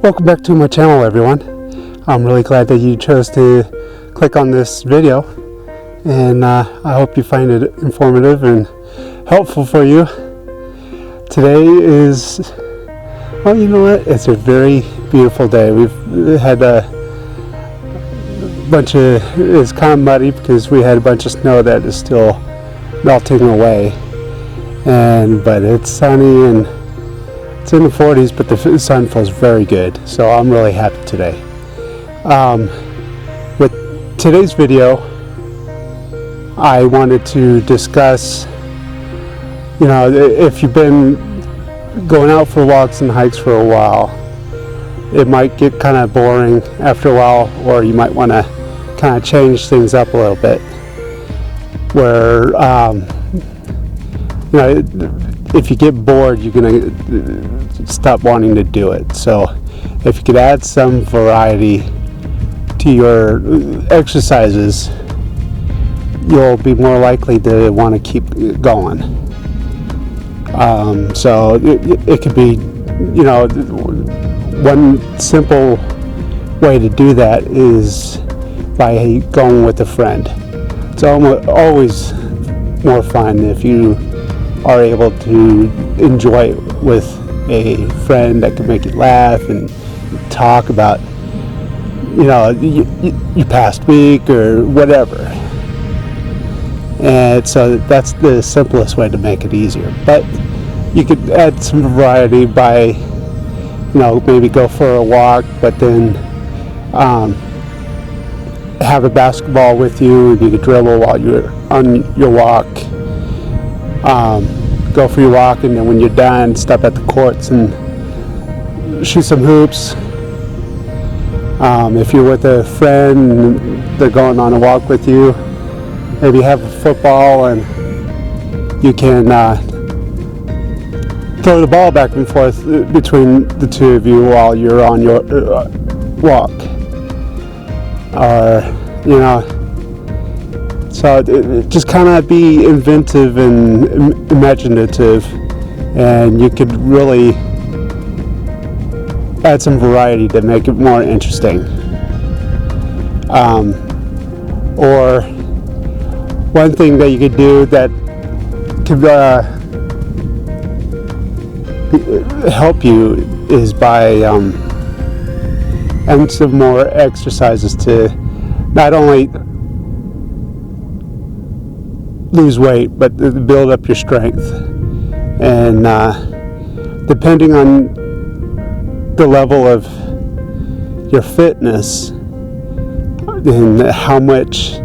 Welcome back to my channel, everyone. I'm really glad that you chose to click on this video, and I hope you find it informative and helpful for you. Today is, well, you know what, it's a very beautiful day. We've had a bunch of, it's kind of muddy because we had a bunch of snow that is still melting away, but it's sunny and it's in the 40s, but the sun feels very good, so I'm really happy today. With today's video, I wanted to discuss, if you've been going out for walks and hikes for a while, it might get kind of boring after a while, or you might want to kind of change things up a little bit, where if you get bored, you're going to stop wanting to do it. So if you could add some variety to your exercises, you'll be more likely to want to keep going. So it could be, one simple way to do that is by going with a friend. It's always more fun if you are able to enjoy it with a friend that can make you laugh and talk about, your past week or whatever. And so that's the simplest way to make it easier. But you could add some variety by, maybe go for a walk, but then have a basketball with you, and you could dribble while you're on your walk. Go for your walk, and then when you're done, stop at the courts and shoot some hoops. If you're with a friend and they're going on a walk with you, maybe have a football and you can throw the ball back and forth between the two of you while you're on your walk. So just kind of be inventive and imaginative, and you could really add some variety to make it more interesting. Or one thing that you could do that could help you is by adding some more exercises to not only lose weight, but build up your strength. And depending on the level of your fitness and how much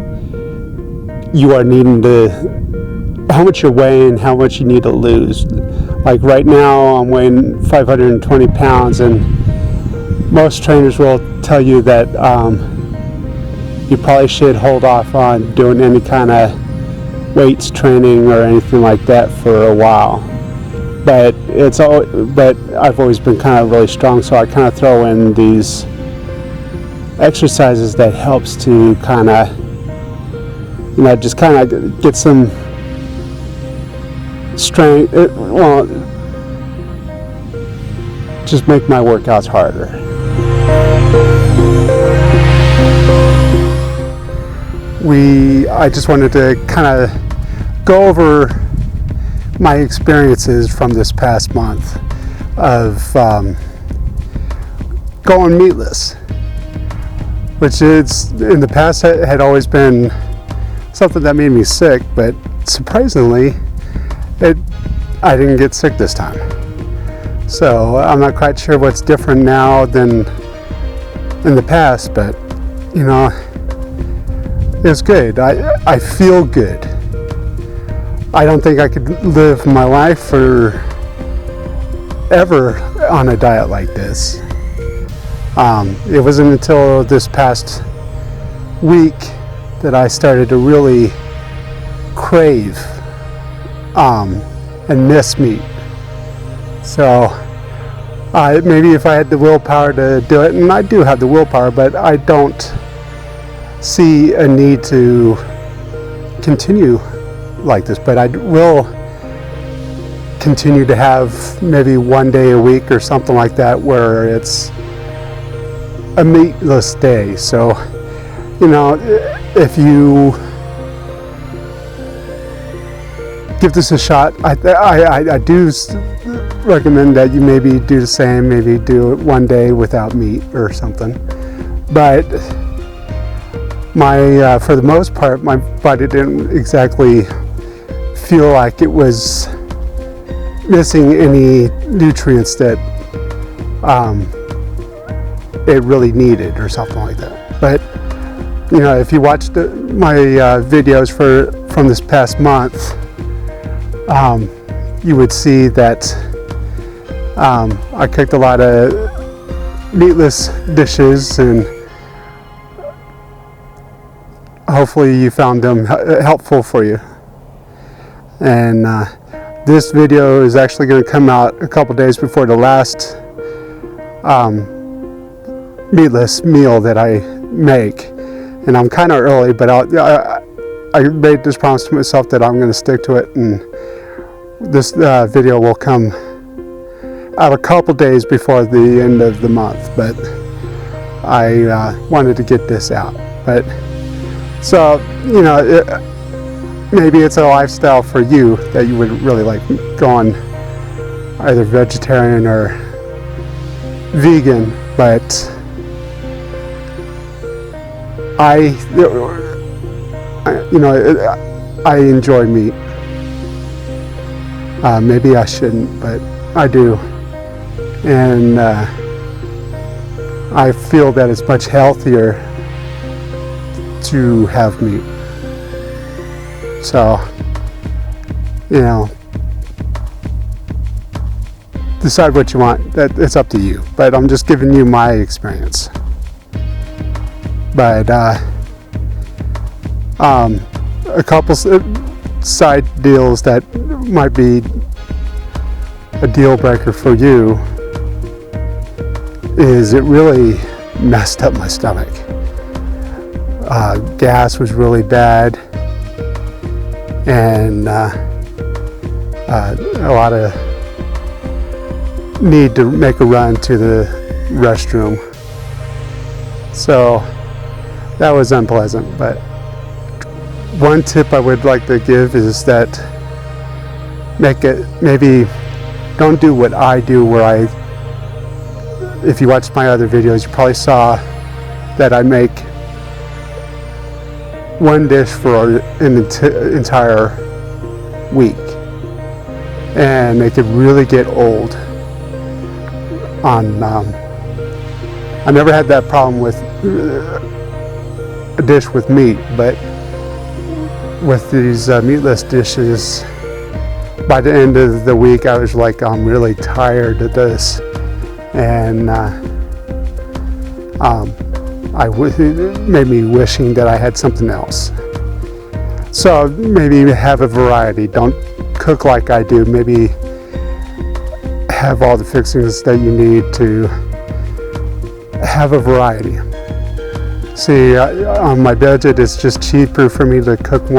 you are needing to, how much you're weighing, how much you need to lose. Like right now, I'm weighing 520 pounds, and most trainers will tell you that you probably should hold off on doing any kind of weights training or anything like that for a while. But I've always been kind of really strong, so I kind of throw in these exercises that helps to kind of, just kind of get some strength. Just make my workouts harder. I just wanted to kind of go over my experiences from this past month of going meatless, which is in the past had always been something that made me sick, but surprisingly I didn't get sick this time. So I'm not quite sure what's different now than in the past, but it's good. I feel good. I don't think I could live my life forever on a diet like this. It wasn't until this past week that I started to really crave and miss meat. So maybe if I had the willpower to do it, and I do have the willpower, but I don't see a need to continue like this. But I will continue to have maybe 1 day a week or something like that where it's a meatless day. So, you know, if you give this a shot, I do recommend that you maybe do the same, maybe do it 1 day without meat or something. But for the most part, my body didn't exactly feel like it was missing any nutrients that it really needed or something like that. But you know, if you watched my videos from this past month, you would see that I cooked a lot of meatless dishes, and hopefully you found them helpful for you. And this video is actually going to come out a couple days before the last meatless meal that I make, and I'm kind of early, but I made this promise to myself that I'm going to stick to it, and this video will come out a couple days before the end of the month. But I wanted to get this out. But so, you know, maybe it's a lifestyle for you that you would really like, going either vegetarian or vegan, but I enjoy meat. Maybe I shouldn't, but I do. And I feel that it's much healthier to have meat. So, you know, decide what you want. It's up to you. But I'm just giving you my experience. But a couple side deals that might be a deal breaker for you is it really messed up my stomach. Gas was really bad, and a lot of need to make a run to the restroom. So that was unpleasant. But one tip I would like to give is that maybe don't do what I do, where if you watched my other videos, you probably saw that I make one dish for an entire week, and it could really get old. I never had that problem with a dish with meat, but with these meatless dishes, by the end of the week I was like, I'm really tired of this, and it made me wishing that I had something else. So maybe have a variety. Don't cook like I do. Maybe have all the fixings that you need to have a variety. See, on my budget, it's just cheaper for me to cook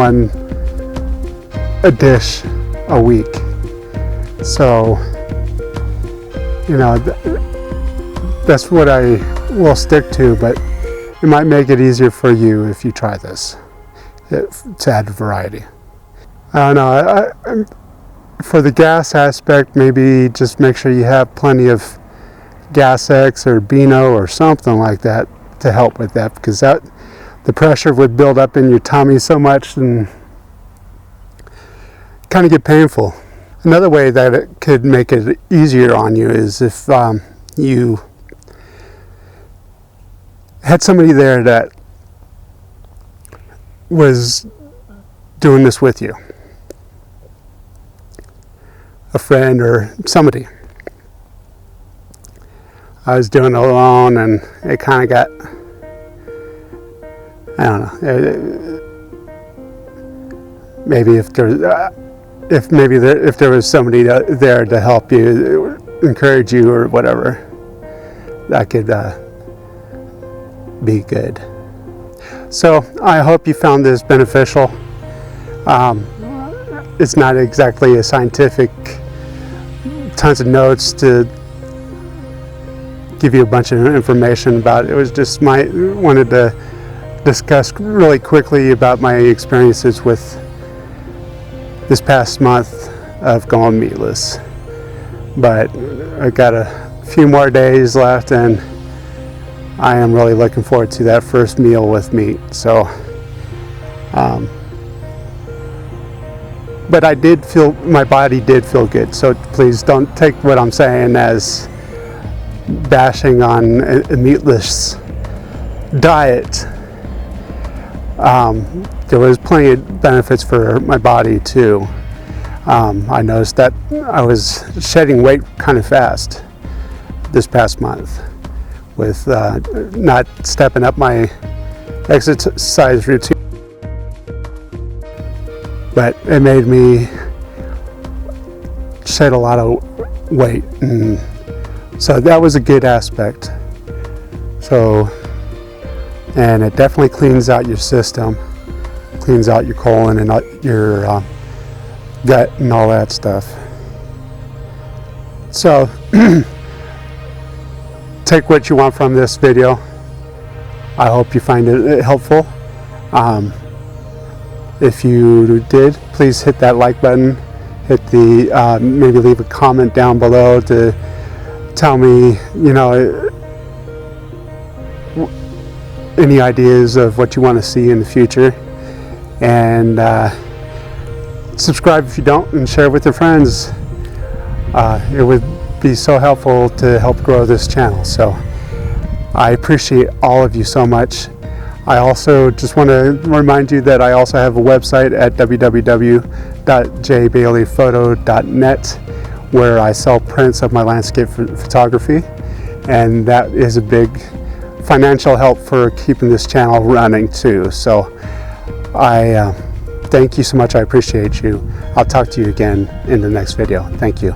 a dish a week. So, you know, that's what I will stick to, but it might make it easier for you if you try this, to add variety. I don't know, for the gas aspect, maybe just make sure you have plenty of Gas X or Beano or something like that to help with that, because the pressure would build up in your tummy so much and kind of get painful. Another way that it could make it easier on you is if you had somebody there that was doing this with you, a friend or somebody. I was doing it alone, and it kind of got, I don't know, maybe if there was somebody there to help you, encourage you or whatever, that could be good. So I hope you found this beneficial. It's not exactly a scientific tons of notes to give you a bunch of information about it. It was just wanted to discuss really quickly about my experiences with this past month of going meatless. But I got a few more days left, and I am really looking forward to that first meal with meat. So but my body did feel good, so please don't take what I'm saying as bashing on a meatless diet. There was plenty of benefits for my body too. I noticed that I was shedding weight kind of fast this past month with not stepping up my exercise routine. But it made me shed a lot of weight, and so that was a good aspect. So, and it definitely cleans out your system, cleans out your colon and your gut and all that stuff. So take what you want from this video. I hope you find it helpful. If you did, please hit that like button, hit the maybe leave a comment down below to tell me, you know, any ideas of what you want to see in the future, and subscribe if you don't, and share with your friends. It would be so helpful to help grow this channel, so I appreciate all of you so much. I also just want to remind you that I also have a website at www.jbaileyphoto.net where I sell prints of my landscape photography, and that is a big financial help for keeping this channel running too. So I thank you so much. I appreciate you. I'll talk to you again in the next video. Thank you.